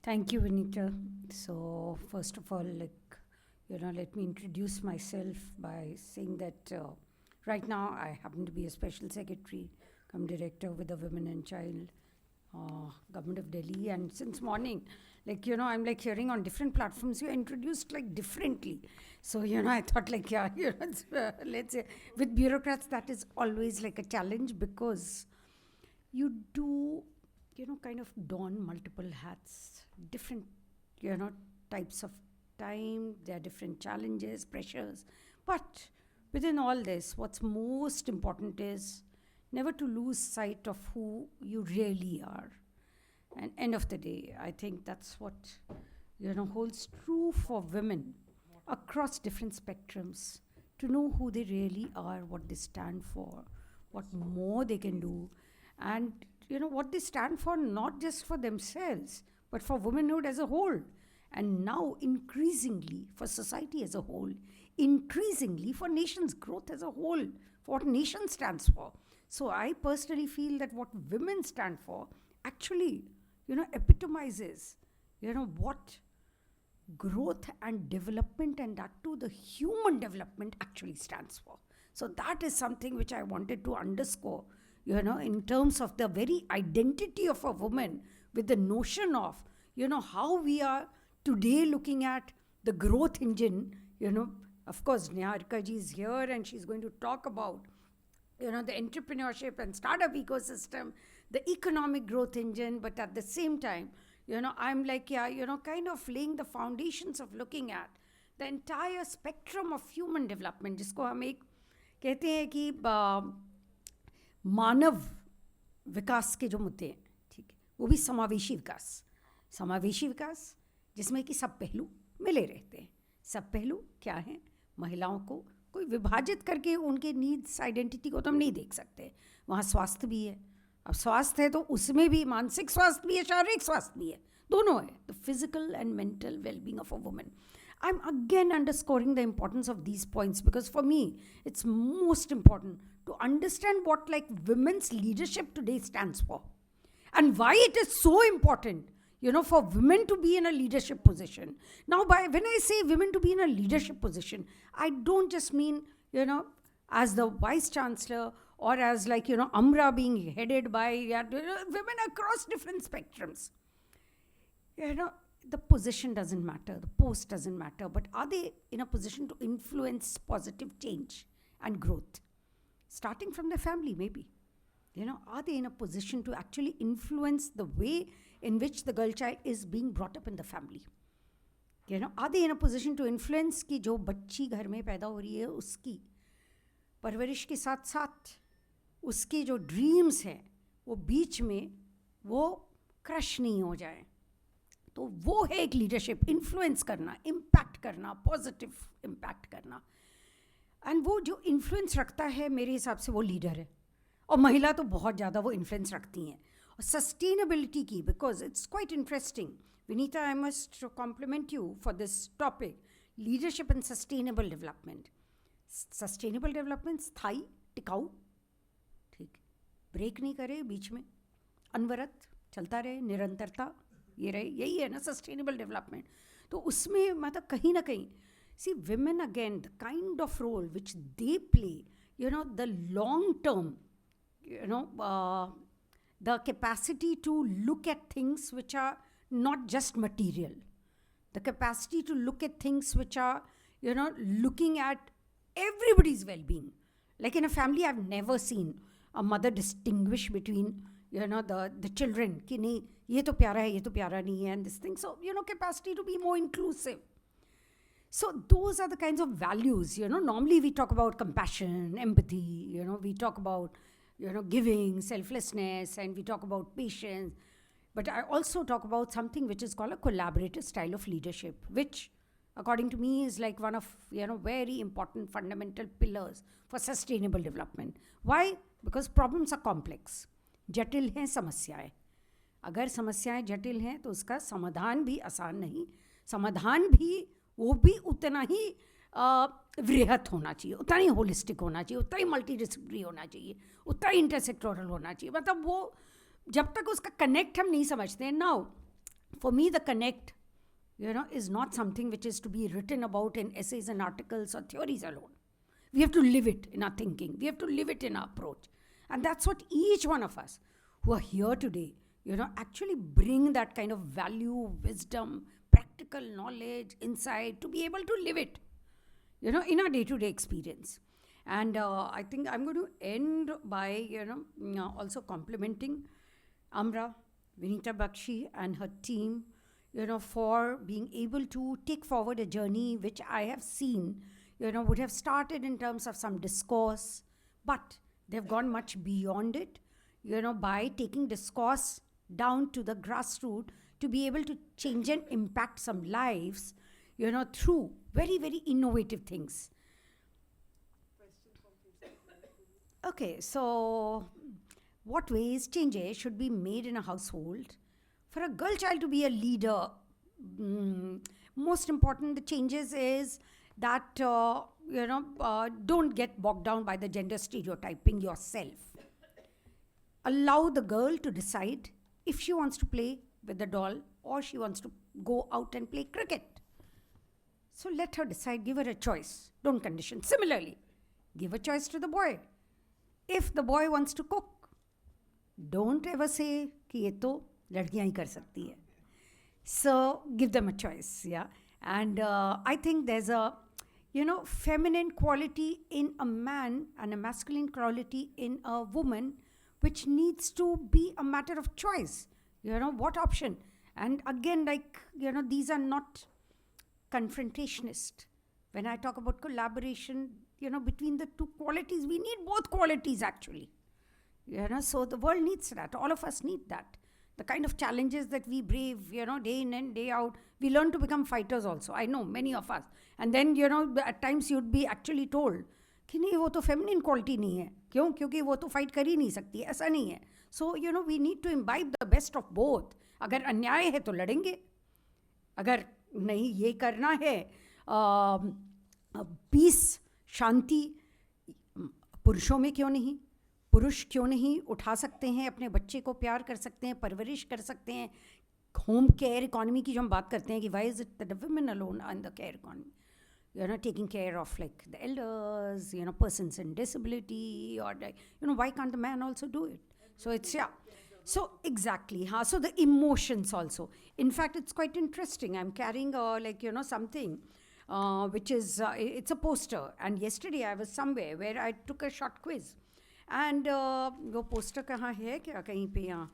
Thank you, Vinita. So, first of all, let me introduce myself by saying that right now I happen to be a special secretary, come director with the Women and Child Government of Delhi. And since morning, I'm hearing on different platforms, you're introduced differently. So, I thought let's say with bureaucrats, that is always a challenge because you do, kind of don multiple hats, different, types of time, there are different challenges, pressures. But within all this, what's most important is never to lose sight of who you really are. And end of the day, I think that's what, holds true for women across different spectrums, to know who they really are, what they stand for, what more they can do, and what they stand for, not just for themselves but for womanhood as a whole, and now increasingly for society as a whole, increasingly for nation's growth as a whole, for what nation stands for. So I personally feel that what women stand for actually epitomizes what growth and development, and that too the human development, actually stands for. So that is something which I wanted to underscore, in terms of the very identity of a woman, with the notion of, how we are today looking at the growth engine. Of course, Niharika ji is here and she's going to talk about, the entrepreneurship and startup ecosystem, the economic growth engine. But at the same time, I'm kind of laying the foundations of looking at the entire spectrum of human development, जिसको हम एक कहते हैं कि मानव विकास के जो मुद्दे हैं, ठीक है, वो भी समावेशी विकास जिसमें कि सब पहलू मिले रहते हैं. सब पहलू क्या हैं? महिलाओं को कोई विभाजित करके उनके नीड्स, आइडेंटिटी को तो हम नहीं देख सकते. वहाँ स्वास्थ्य भी है. अब स्वास्थ्य है तो उसमें भी मानसिक स्वास्थ्य भी है, शारीरिक स्वास्थ्य भी है, दोनों है. The physical and mental wellbeing of a woman. I'm again underscoring the importance of these points because for me, it's most important to understand what women's leadership today stands for, and why it is so important, for women to be in a leadership position. Now, when I say women to be in a leadership position, I don't just mean, as the vice chancellor, or as Amra being headed by women across different spectrums. The position doesn't matter, the post doesn't matter, but are they in a position to influence positive change and growth? Starting from the family, maybe. Are they in a position to actually influence the way in which the girl child is being brought up in the family? Are they in a position to influence कि जो बच्ची घर में पैदा हो रही है उसकी परवरिश के साथ साथ उसके जो ड्रीम्स हैं वो बीच में वो क्रश नहीं हो जाए. तो वो है एक लीडरशिप, इन्फ्लुएंस करना, इम्पैक्ट करना, पॉजिटिव इम्पैक्ट करना. एंड वो जो इन्फ्लुएंस रखता है मेरे हिसाब से वो लीडर है. और महिला तो बहुत ज़्यादा वो इन्फ्लुएंस रखती हैं. और सस्टेनेबिलिटी की, because it's quite interesting. Vinita, I must compliment you for this topic, leadership and sustainable development. Sustainable development स्थायी, टिकाऊ, ठीक, ब्रेक नहीं करे बीच में, अनवरत चलता रहे, निरंतरता ये रहे, यही है ना सस्टेनेबल डेवलपमेंट. तो उसमें मतलब कहीं ना कहीं, see women again, the kind of role which they play, the long term, the capacity to look at things which are not just material, the capacity to look at things which are, looking at everybody's well-being. Like in a family, I've never seen a mother distinguish between, the children, कि नहीं ये तो प्यारा है, ये तो प्यारा नहीं है, and this thing. So, capacity to be more inclusive. So those are the kinds of values, normally we talk about compassion, empathy, we talk about, giving, selflessness, and we talk about patience. But I also talk about something which is called a collaborative style of leadership, which according to me is one of, very important fundamental pillars for sustainable development. Why? Because problems are complex. जटिल हैं समस्याएं. अगर समस्याएं जटिल हैं तो उसका समाधान भी आसान नहीं. समाधान भी वो भी उतना ही वृहत होना चाहिए, उतना ही होलिस्टिक होना चाहिए, उतना ही मल्टीडिसिप्लिनरी होना चाहिए, उतना ही इंटरसेक्टोरल होना चाहिए. मतलब वो जब तक उसका कनेक्ट हम नहीं समझते हैं. Now for me, the connect, is not something which is to be written about in essays and articles or theories alone. We have to live it in our thinking. We have to live it in our approach. And that's what each one of us who are here today, actually bring that kind of value, wisdom, practical knowledge, insight to be able to live it, in our day-to-day experience. And I think I'm going to end by, also complimenting Amra, Vinita Bakshi and her team, for being able to take forward a journey which I have seen, would have started in terms of some discourse, but they've gone much beyond it, by taking discourse down to the grassroots to be able to change and impact some lives, through very, very innovative things. Okay, so what ways changes should be made in a household for a girl child to be a leader? Most important, the changes is that, don't get bogged down by the gender stereotyping yourself. Allow the girl to decide if she wants to play with the doll or she wants to go out and play cricket. So let her decide, give her a choice. Don't condition. Similarly, give a choice to the boy. If the boy wants to cook, don't ever say कि ये तो लड़कियां ही कर सकती है. So give them a choice, yeah. And I think there's a, feminine quality in a man and a masculine quality in a woman, which needs to be a matter of choice. What option? And again, these are not confrontationist. When I talk about collaboration, between the two qualities, we need both qualities actually. So the world needs that. All of us need that. The kind of challenges that we brave, day in and day out, we learn to become fighters also. I know many of us. And then, at times you'd be actually told, कि नहीं वो तो feminine quality नहीं है. क्यों? क्योंकि वो तो fight कर ही नहीं सकती. ऐसा नहीं है. So, we need to imbibe the best of both. अगर अन्याय है तो लड़ेंगे. अगर नहीं ये करना है, peace, शांति, पुरुषों में क्यों नहीं? पुरुष क्यों नहीं उठा सकते हैं, अपने बच्चे को प्यार कर सकते हैं, परवरिश कर सकते हैं. होम केयर इकोनॉमी की जो हम बात करते हैं कि why is it that the women alone in the care economy, taking care of like the elders, persons in disability, or why can't the man also do it? So it's, yeah. So exactly, so the emotions also. In fact, it's quite interesting. I'm carrying something which is, it's a poster. And yesterday I was somewhere where I took a short quiz. And वो poster कहाँ है क्या कहीं पे यहाँ?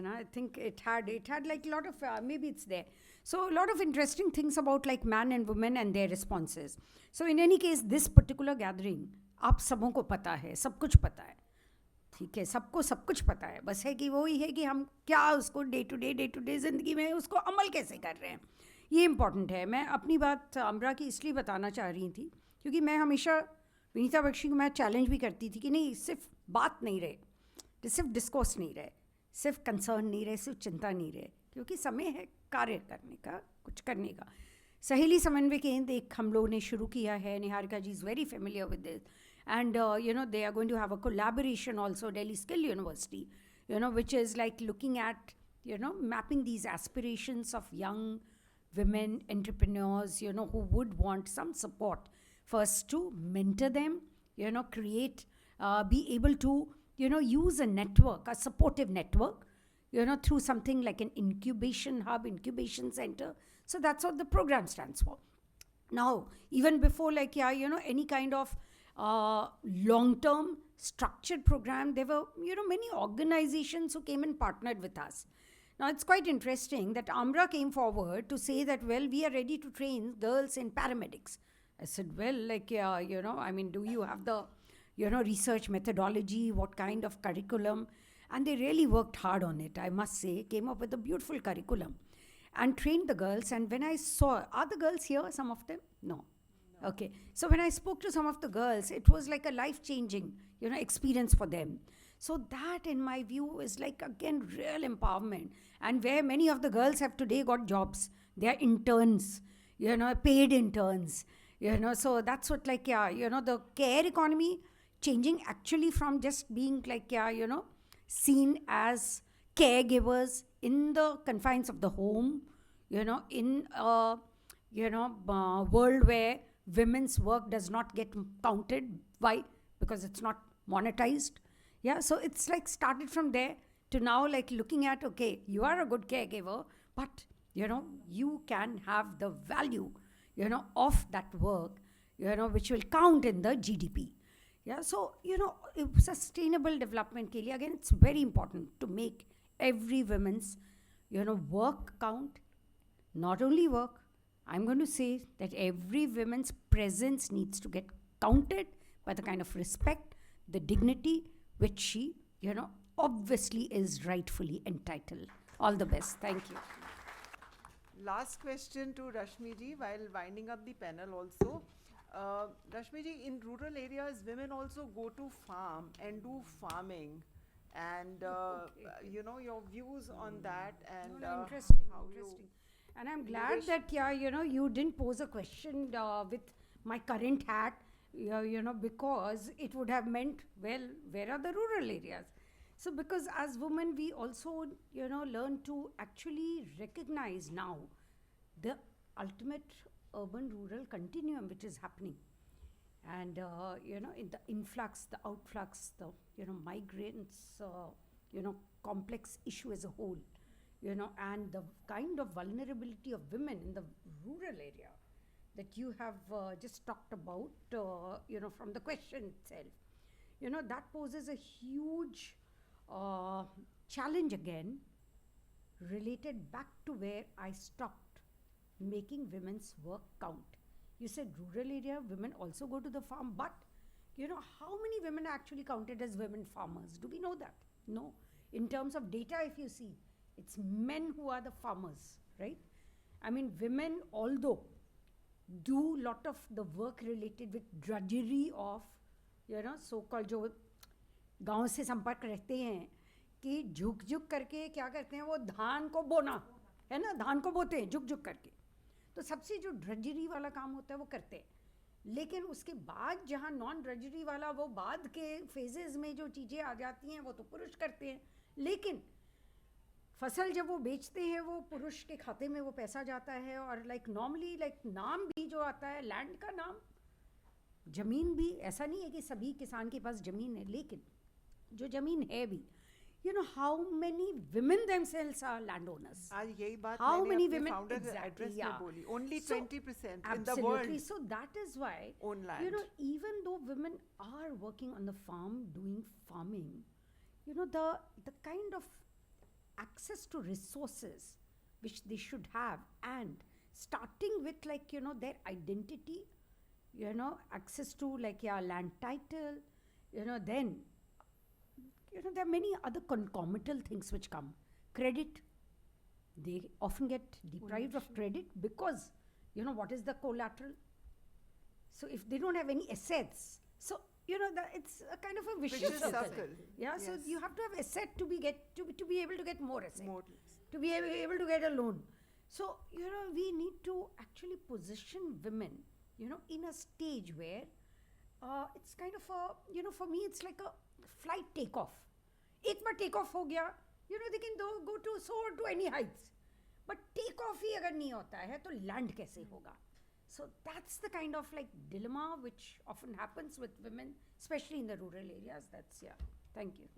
I think it had like a lot of, maybe it's there. So a lot of interesting things about like man and women and their responses. So in any case, this particular gathering, आप सबों को पता है, सब कुछ पता है. ठीक है, सबको सब कुछ पता है. बस है कि वही है कि हम क्या उसको डे टू डे ज़िंदगी में उसको अमल कैसे कर रहे हैं. ये इम्पॉर्टेंट है. मैं अपनी बात अमरा की इसलिए बताना चाह रही थी क्योंकि मैं हमेशा विनीता बख्शी को मैं चैलेंज भी करती थी कि नहीं, सिर्फ बात नहीं रहे, सिर्फ डिस्कोर्स नहीं रहे, सिर्फ कंसर्न नहीं रहे, सिर्फ चिंता नहीं रहे, क्योंकि समय है कार्य करने का, कुछ करने का. सहेली समन्वय केंद्र एक हम लोगों ने शुरू किया है. Niharika ji is very familiar with this. And, they are going to have a collaboration also, Delhi Skill University, which is like looking at, mapping these aspirations of young women entrepreneurs, who would want some support. First, to mentor them, create, be able to, use a network, a supportive network, through something like an incubation hub, incubation center. So that's what the program stands for. Now, even before any kind of long-term structured program, there were, many organizations who came and partnered with us. Now, it's quite interesting that Amra came forward to say that, well, we are ready to train girls in paramedics. I said, well, do you have the, research methodology, what kind of curriculum? And they really worked hard on it, I must say, came up with a beautiful curriculum and trained the girls. And when I saw, are the girls here, some of them? No. Okay, so when I spoke to some of the girls, it was like a life-changing, experience for them. So that, in my view, is like, again, real empowerment. And where many of the girls have today got jobs. They are interns, paid interns, So that's what, the care economy changing actually from just being seen as caregivers in the confines of the home, in a, world where women's work does not get counted. Why? Because it's not monetized. Yeah, so it's like started from there to now, like looking at, okay, you are a good caregiver, but, you can have the value, of that work, which will count in the GDP. Yeah, so, sustainable development ke liye, again, it's very important to make every woman's, work count. Not only work, I'm going to say that every woman's presence needs to get counted by the kind of respect, the dignity which she, obviously is rightfully entitled. All the best. Thank you. Last question to Rashmi ji while winding up the panel also. Rashmi ji, in rural areas, women also go to farm and do farming. And, your views on that and interesting. how Interesting. And I'm glad that, you didn't pose a question with my current hat, because it would have meant, well, where are the rural areas? So, because as women, we also, learn to actually recognize now the ultimate urban-rural continuum which is happening. And, in the influx, the outflux, the, migrants, complex issue as a whole, and the kind of vulnerability of women in the rural area that you have just talked about, from the question itself, that poses a huge challenge again, related back to where I stopped, making women's work count. You said rural area, women also go to the farm, but, how many women are actually counted as women farmers? Do we know that? No. In terms of data, if you see, it's men who are the farmers, right? I mean, women, although do lot of the work related with drudgery of, so-called जो गांव से संपर्क रहते हैं कि झुक झुक करके क्या करते हैं, वो धान को बोना है ना, धान को बोते हैं झुक झुक करके, तो सबसे जो ड्रजरी वाला काम होता है वो करते हैं. लेकिन उसके बाद जहाँ नॉन ड्रजरी वाला, वो बाद के फेजेस में जो चीज़ें आ जाती हैं वो तो पुरुष करते हैं. लेकिन फसल जब वो बेचते हैं, वो पुरुष के खाते में वो पैसा जाता है. और लाइक नॉर्मली लाइक नाम भी जो आता है, लैंड का नाम, ज़मीन भी, ऐसा नहीं है कि सभी किसान के पास ज़मीन है, लेकिन जो ज़मीन है भी, how many women themselves are landowners? आज यही बात How मैंने many अपने women founder exactly, address yeah. में बोली. Only So, 20% in the absolutely. world So that is why, own land. even though women are working on the farm, doing farming, the kind of access to resources which they should have, and starting with like, their identity, access to like, land title, then, there are many other concomitant things which come. Credit, they often get deprived of credit because, what is the collateral? So if they don't have any assets, so, it's a kind of a vicious circle. Yeah, yes. So you have to have asset to be able to get more asset, to be able to get a loan. So, we need to actually position women, in a stage where it's kind of a, for me, it's like a flight takeoff. एक बार take off हो गया, they can go to soar to any heights. But take off ही अगर नहीं होता है, तो land कैसे होगा? So that's the kind of like dilemma which often happens with women, especially in the rural areas. That's, yeah. Thank you.